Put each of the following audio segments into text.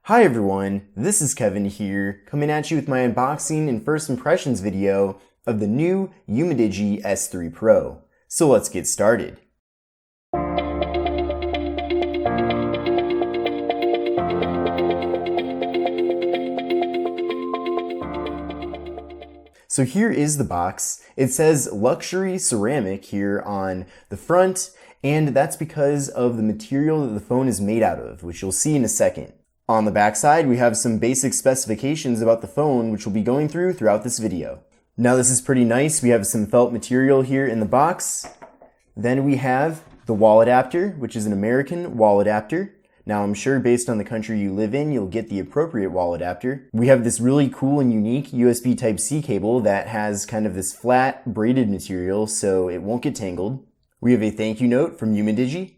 Hi everyone, this is Kevin here, coming at you with my unboxing and first impressions video of the new Umidigi S3 Pro. So let's get started. So here is the box. It says luxury ceramic here on the front, and that's because of the material that the phone is made out of, which you'll see in a second. On the back side, we have some basic specifications about the phone, which we'll be going through throughout this video. Now this is pretty nice. We have some felt material here in the box. Then we have the wall adapter, which is an American wall adapter. Now I'm sure based on the country you live in, you'll get the appropriate wall adapter. We have this really cool and unique USB Type-C cable that has kind of this flat braided material so it won't get tangled. We have a thank you note from Umidigi.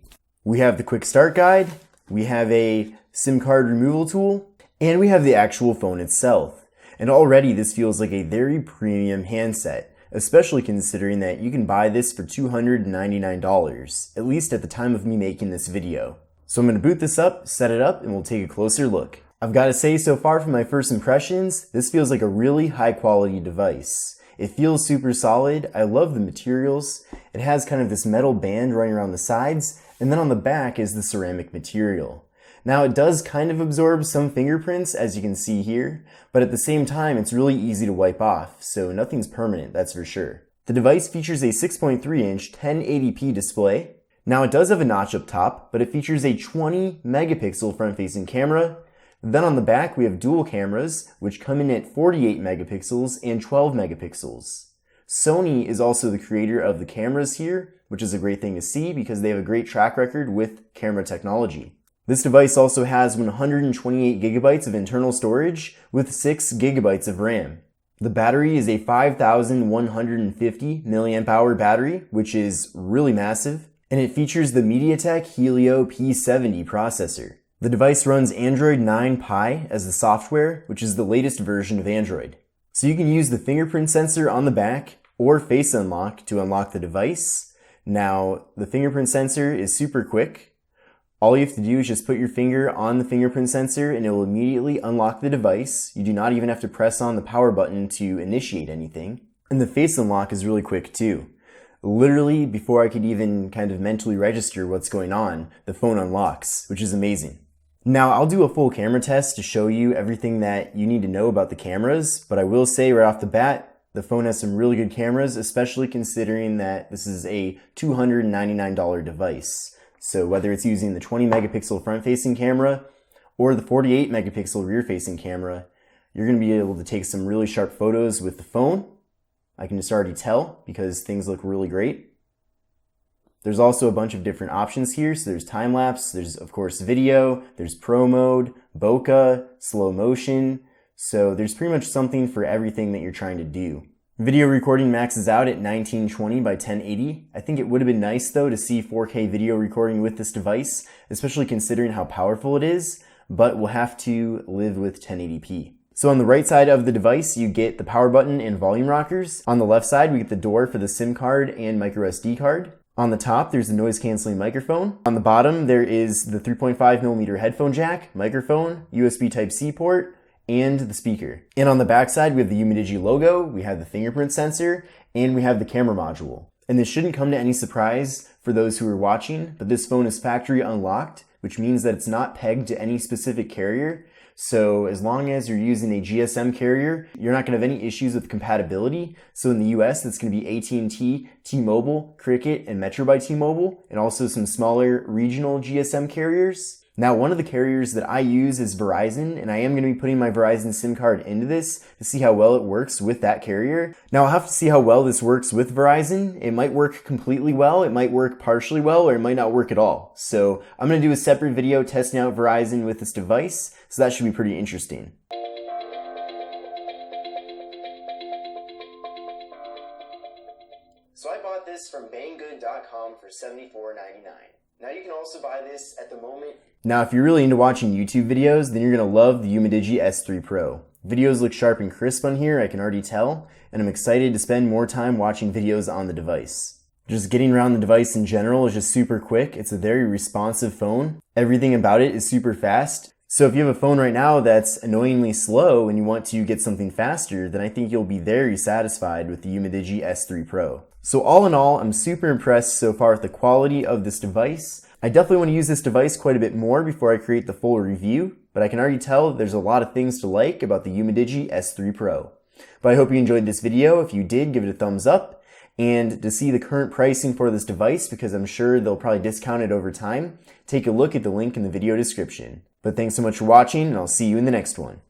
We have the quick start guide. We have a SIM card removal tool, and we have the actual phone itself. And already this feels like a very premium handset, especially considering that you can buy this for $299, at least at the time of me making this video. So I'm going to boot this up, set it up, and we'll take a closer look. I've got to say, so far from my first impressions, this feels like a really high quality device. It feels super solid. I love the materials. It has kind of this metal band running around the sides, and then on the back is the ceramic material. Now it does kind of absorb some fingerprints, as you can see here, but at the same time it's really easy to wipe off, so nothing's permanent, that's for sure. The device features a 6.3-inch 1080p display. Now it does have a notch up top, but it features a 20 megapixel front-facing camera. Then on the back we have dual cameras, which come in at 48 megapixels and 12 megapixels. Sony is also the creator of the cameras here, which is a great thing to see because they have a great track record with camera technology. This device also has 128 gigabytes of internal storage with 6 gigabytes of RAM. The battery is a 5150 milliamp hour battery, which is really massive, and it features the MediaTek Helio P70 processor. The device runs Android 9 Pie as the software, which is the latest version of Android. So you can use the fingerprint sensor on the back or Face Unlock to unlock the device. Now, the fingerprint sensor is super quick. All you have to do is just put your finger on the fingerprint sensor and it will immediately unlock the device. You do not even have to press on the power button to initiate anything. And the Face Unlock is really quick too. Literally, before I could even kind of mentally register what's going on, the phone unlocks, which is amazing. Now, I'll do a full camera test to show you everything that you need to know about the cameras, but I will say right off the bat, the phone has some really good cameras, especially considering that this is a $299 device. So whether it's using the 20 megapixel front-facing camera or the 48 megapixel rear-facing camera, you're going to be able to take some really sharp photos with the phone. I can just already tell because things look really great. There's also a bunch of different options here. So there's time-lapse, there's of course video, there's pro mode, bokeh, slow motion. So there's pretty much something for everything that you're trying to do. Video recording maxes out at 1920 by 1080. I think it would have been nice though to see 4K video recording with this device, especially considering how powerful it is, but we'll have to live with 1080p. So on the right side of the device, you get the power button and volume rockers. On the left side, we get the door for the SIM card and micro SD card. On the top, there's the noise canceling microphone. On the bottom, there is the 3.5mm headphone jack, microphone, USB Type-C port, and the speaker. And on the back side, we have the Umidigi logo, we have the fingerprint sensor, and we have the camera module. And this shouldn't come to any surprise for those who are watching, but this phone is factory unlocked, which means that it's not pegged to any specific carrier. So as long as you're using a GSM carrier, you're not going to have any issues with compatibility. So in the US, that's going to be AT&T, T-Mobile, Cricket, and Metro by T-Mobile, and also some smaller regional GSM carriers. Now, one of the carriers that I use is Verizon, and I am going to be putting my Verizon SIM card into this to see how well it works with that carrier. Now, I'll have to see how well this works with Verizon. It might work completely well, it might work partially well, or it might not work at all. So I'm going to do a separate video testing out Verizon with this device, so that should be pretty interesting. So I bought this from Banggood.com for $74.99. Now you can also buy this at the moment. Now if you're really into watching YouTube videos, then you're going to love the Umidigi S3 Pro. Videos look sharp and crisp on here, I can already tell, and I'm excited to spend more time watching videos on the device. Just getting around the device in general is just super quick. It's a very responsive phone. Everything about it is super fast. So if you have a phone right now that's annoyingly slow and you want to get something faster, then I think you'll be very satisfied with the Umidigi S3 Pro. So all in all, I'm super impressed so far with the quality of this device. I definitely want to use this device quite a bit more before I create the full review, but I can already tell there's a lot of things to like about the Umidigi S3 Pro. But I hope you enjoyed this video. If you did, give it a thumbs up. And to see the current pricing for this device, because I'm sure they'll probably discount it over time, take a look at the link in the video description. But thanks so much for watching, and I'll see you in the next one.